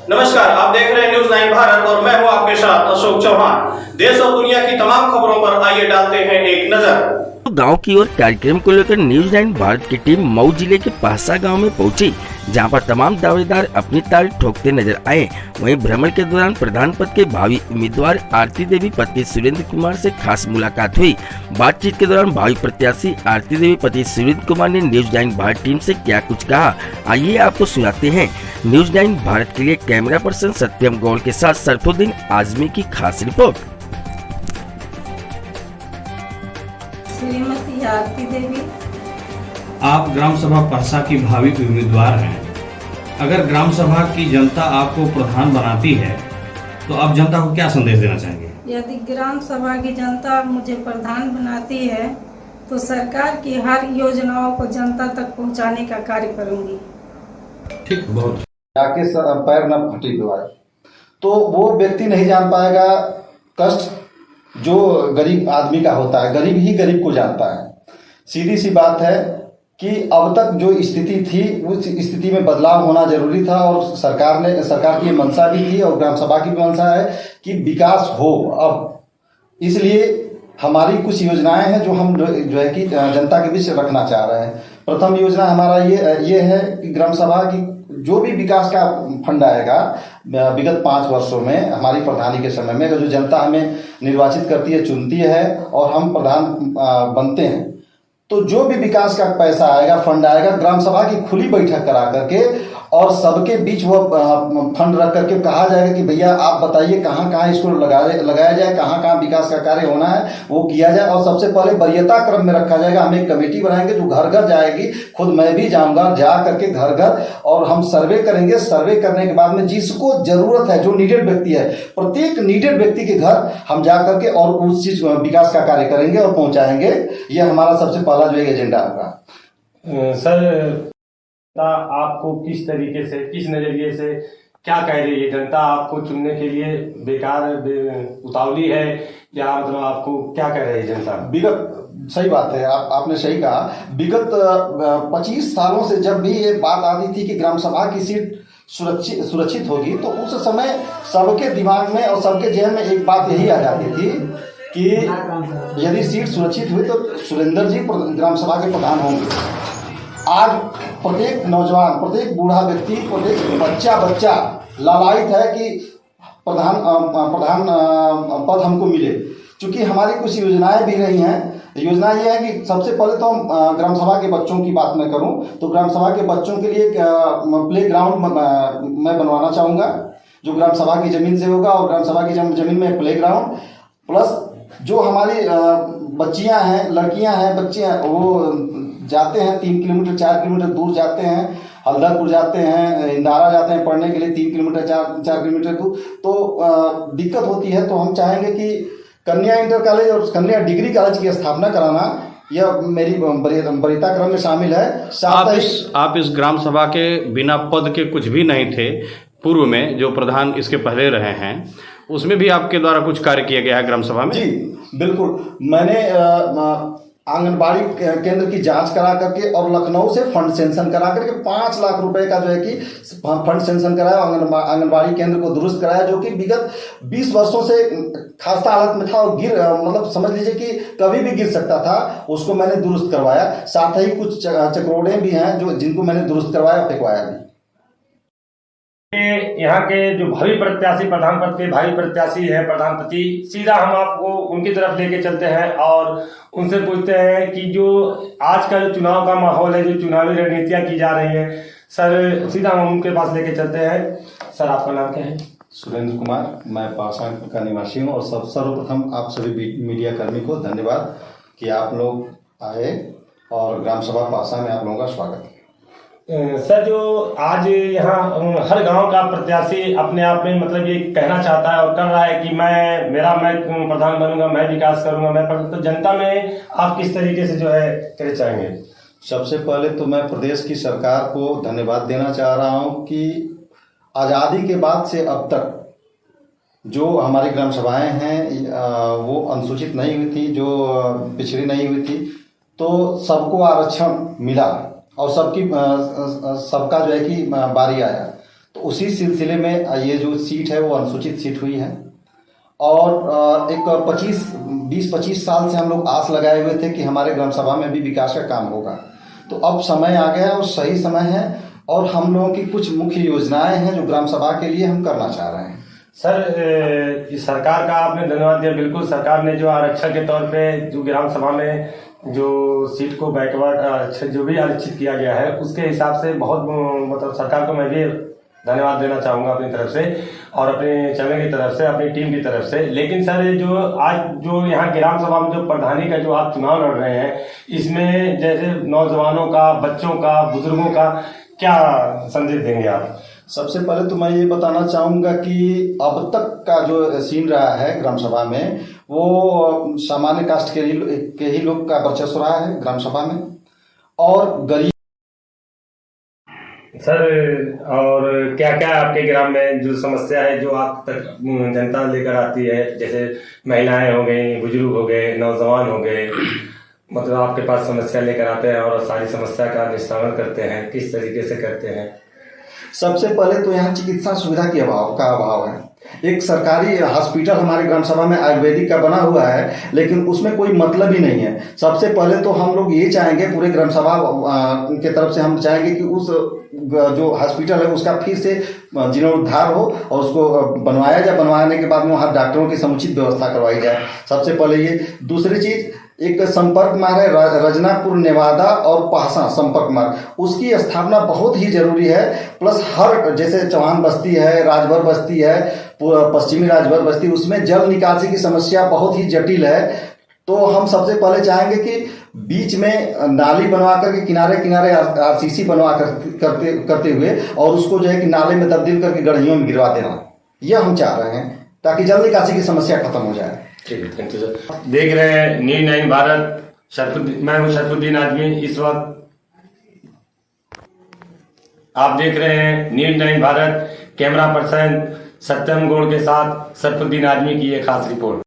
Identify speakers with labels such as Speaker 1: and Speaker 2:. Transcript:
Speaker 1: नमस्कार, आप देख रहे हैं न्यूज 9 भारत और मैं हूं आपके साथ अशोक चौहान। देश और दुनिया की तमाम खबरों पर आइए डालते हैं एक नजर।
Speaker 2: गांव की ओर कार्यक्रम को लेकर न्यूज 9 भारत की टीम मऊ जिले के पासा गांव में पहुंची, जहां पर तमाम दावेदार अपनी ताल ठोकते नजर आए। वहीं भ्रमण के दौरान प्रधान पद के भावी उम्मीदवार आरती देवी पति सुरेंद्र कुमार से खास मुलाकात हुई। बातचीत के दौरान भावी प्रत्याशी आरती देवी पति सुरेंद्र कुमार ने न्यूज 9 भारत टीम से क्या कुछ कहा, आइए आपको सुनाते हैं। न्यूज 9 भारत के लिए कैमरा पर्सन सत्यम गौड़ के साथ सरफुद्दीन आजमी की खास रिपोर्ट।
Speaker 3: श्रीमती आरती देवी।
Speaker 4: आप ग्राम सभा परसा की भावी उम्मीदवार हैं। अगर ग्राम सभा की जनता आपको प्रधान बनाती है तो आप जनता को क्या संदेश देना चाहेंगे?
Speaker 3: यदि ग्राम सभा की जनता मुझे प्रधान बनाती है तो सरकार की हर योजनाओं को जनता तक पहुंचाने का कार्य करूंगी।
Speaker 4: ठीक, बहुत
Speaker 5: जाके पैर न फटी दवाई तो वो व्यक्ति नहीं जान पाएगा कष्ट जो गरीब आदमी का होता है। गरीब ही गरीब को जानता है। सीधी सी बात है कि अब तक जो स्थिति थी उस स्थिति में बदलाव होना जरूरी था और सरकार की मंशा भी थी और ग्राम सभा की भी मंशा है कि विकास हो। अब इसलिए हमारी कुछ योजनाएं हैं जो हम जो है कि जनता के बीच रखना चाह रहे हैं। प्रथम योजना हमारा ये है कि ग्राम सभा की जो भी विकास का फंड आएगा विगत 5 वर्षों में हमारी प्रधानी के समय में, जो जनता हमें निर्वाचित करती है, चुनती है और हम प्रधान बनते हैं, तो जो भी विकास का पैसा आएगा, फंड आएगा, ग्राम सभा की खुली बैठक करा करके और सबके बीच वो फंड रख करके कहा जाएगा कि भैया आप बताइए कहाँ कहाँ इसको लगाया जाए, कहाँ कहाँ विकास का कार्य होना है वो किया जाए। और सबसे पहले वरीयता क्रम में रखा जाएगा। हम एक कमेटी बनाएंगे जो घर घर जाएगी, खुद मैं भी जाऊंगा, जा करके घर घर और हम सर्वे करेंगे। सर्वे करने के बाद में जिसको जरूरत है, जो नीडेड व्यक्ति है, प्रत्येक नीडेड व्यक्ति के घर हम जा करके और उस चीज विकास का कार्य करेंगे और पहुंचाएंगे। ये हमारा सबसे पहला जो एजेंडा होगा।
Speaker 6: सर, आपको किस तरीके से, किस नजरिए से क्या कह रही है जनता? आपको चुनने के लिए उतावली है या मतलब आपको क्या कह रही है जनता?
Speaker 5: विगत सही बात है, आपने सही कहा। विगत 25 सालों से जब भी ये बात आती थी कि ग्राम सभा की सीट सुरक्षित होगी तो उस समय सबके दिमाग में और सबके जहन में एक बात यही आ जाती थी कि यदि सीट सुरक्षित हुई तो सुरेंद्र जी ग्राम सभा के प्रधान होंगे। आज प्रत्येक नौजवान, प्रत्येक बूढ़ा व्यक्ति, प्रत्येक बच्चा लालायित है कि प्रधान पद हमको मिले। क्योंकि हमारी कुछ योजनाएं भी रही हैं। योजना ये है कि सबसे पहले तो हम ग्राम सभा के बच्चों की बात मैं करूं तो ग्राम सभा के बच्चों के लिए प्ले ग्राउंड मैं बनवाना चाहूँगा जो ग्राम सभा की ज़मीन से होगा। और ग्राम सभा की ज़मीन में प्ले ग्राउंड प्लस जो हमारी बच्चियाँ हैं, लड़कियाँ हैं, बच्चे हैं, वो जाते हैं 3 किलोमीटर 4 किलोमीटर दूर जाते हैं, हल्दरपुर जाते हैं, इंदारा जाते हैं पढ़ने के लिए 3 किलोमीटर 4 किलोमीटर दूर, तो दिक्कत होती है। तो हम चाहेंगे कि कन्या इंटर कॉलेज और कन्या डिग्री कॉलेज की स्थापना कराना, यह मेरी वरीयता क्रम में शामिल है।
Speaker 4: आप इस ग्राम सभा के बिना पद के कुछ भी नहीं थे। पूर्व में जो प्रधान इसके पहले रहे हैं उसमें भी आपके द्वारा कुछ कार्य किया गया है ग्राम सभा में?
Speaker 5: जी बिल्कुल। मैंने आंगनबाड़ी केंद्र की जांच करा करके और लखनऊ से फंड सेंशन करा करके 5 लाख रुपए का जो है कि फंड सेंशन कराया। आंगनबाड़ी केंद्र को दुरुस्त कराया जो कि विगत 20 वर्षों से खस्ता हालत में था और मतलब समझ लीजिए कि कभी भी गिर सकता था। उसको मैंने दुरुस्त करवाया। साथ ही कुछ चक्रोड़े भी हैं जो जिनको मैंने दुरुस्त करवाया, फेंकवाया भी।
Speaker 6: यहाँ के जो भावी प्रत्याशी, प्रधान पद के भावी प्रत्याशी है प्रधानपति, सीधा हम आपको उनकी तरफ लेके चलते हैं और उनसे पूछते हैं कि जो आज का जो चुनाव का माहौल है, जो चुनावी रणनीतियां की जा रही हैं, सर सीधा हम उनके पास लेके चलते हैं। सर, आपका नाम क्या है?
Speaker 5: सुरेंद्र कुमार, मैं पासा का निवासी हूँ। और सर्वप्रथम आप सभी मीडिया कर्मी को धन्यवाद कि आप लोग आए और ग्राम सभा पासा में आप लोगों का स्वागत है।
Speaker 6: सर, जो आज यहाँ हर गांव का प्रत्याशी अपने आप में मतलब ये कहना चाहता है और कर रहा है कि मैं प्रधान बनूंगा, मैं विकास करूंगा, तो जनता में आप किस तरीके से जो है कहना चाहेंगे?
Speaker 5: सबसे पहले तो मैं प्रदेश की सरकार को धन्यवाद देना चाह रहा हूँ कि आज़ादी के बाद से अब तक जो हमारी ग्राम सभाएं हैं वो अनुसूचित नहीं हुई थी, जो पिछड़ी नहीं हुई थी, तो सबको आरक्षण मिला और सबका जो है कि बारी आया। तो उसी सिलसिले में ये जो सीट है वो अनुसूचित सीट हुई है। और एक 20-25 साल से हम लोग आस लगाए हुए थे कि हमारे ग्राम सभा में भी विकास का काम होगा। तो अब समय आ गया और सही समय है, और हम लोगों की कुछ मुख्य योजनाएं हैं जो ग्राम सभा के लिए हम करना चाह रहे हैं।
Speaker 6: सर, इस सरकार का आपने धन्यवाद दिया। बिल्कुल, सरकार ने जो आरक्षण के तौर पे जो ग्राम सभा में जो सीट को बैकवर्ड जो भी आरक्षित किया गया है, उसके हिसाब से बहुत मतलब सरकार को मैं भी धन्यवाद देना चाहूँगा अपनी तरफ से और अपने चैनल की तरफ से, अपनी टीम की तरफ से। लेकिन सर, जो आज जो यहाँ ग्राम सभा में जो प्रधानी का जो आप चुनाव लड़ रहे हैं, इसमें जैसे नौजवानों का, बच्चों का, बुजुर्गों का क्या संदेश देंगे आप?
Speaker 5: सबसे पहले तो मैं ये बताना चाहूँगा कि अब तक का जो सीन रहा है ग्राम सभा में, वो सामान्य कास्ट के ही लोग का वर्चस्व रहा है ग्राम सभा में, और गरीब।
Speaker 6: सर, और क्या क्या आपके ग्राम में जो समस्या है जो आप तक जनता लेकर आती है, जैसे महिलाएं हो गई, बुजुर्ग हो गए, नौजवान हो गए, मतलब आपके पास समस्या लेकर आते हैं और सारी समस्या का निस्तारण करते हैं, किस तरीके से करते हैं?
Speaker 5: सबसे पहले तो यहाँ चिकित्सा सुविधा का अभाव है। एक सरकारी हॉस्पिटल हमारे ग्राम सभा में आयुर्वेदिक का बना हुआ है, लेकिन उसमें कोई मतलब ही नहीं है। सबसे पहले तो हम लोग ये चाहेंगे, पूरे ग्राम सभा की तरफ से हम चाहेंगे कि उस जो हॉस्पिटल है उसका फिर से जीर्णोद्धार हो और उसको बनवाया जाए। बनवाने के बाद में वहाँ डॉक्टरों की समुचित व्यवस्था करवाई जाए। सबसे पहले ये। दूसरी चीज, एक संपर्क मार्ग है रजनापुर नेवादा और पहसा संपर्क मार्ग, उसकी स्थापना बहुत ही जरूरी है। प्लस हर जैसे चौहान बस्ती है, राजभर बस्ती है, पश्चिमी राजभर बस्ती, उसमें जल निकासी की समस्या बहुत ही जटिल है। तो हम सबसे पहले चाहेंगे कि बीच में नाली बनवा करके किनारे किनारे आरसीसी बनवा करते हुए और उसको जो है कि नाले में तब्दील करके गढ़ियों में गिरवा देना, यह हम चाह रहे हैं ताकि जल निकासी की समस्या खत्म हो जाए।
Speaker 6: ठीक है, थैंक यू सर। देख रहे हैं न्यूज़ 9 भारत, मैं हूँ शरफुद्दीन आजमी। इस वक्त आप देख रहे हैं न्यूज़ 9 भारत, कैमरा पर्सन सत्यम गौड़ के साथ शरफुद्दीन आजमी की ये खास रिपोर्ट।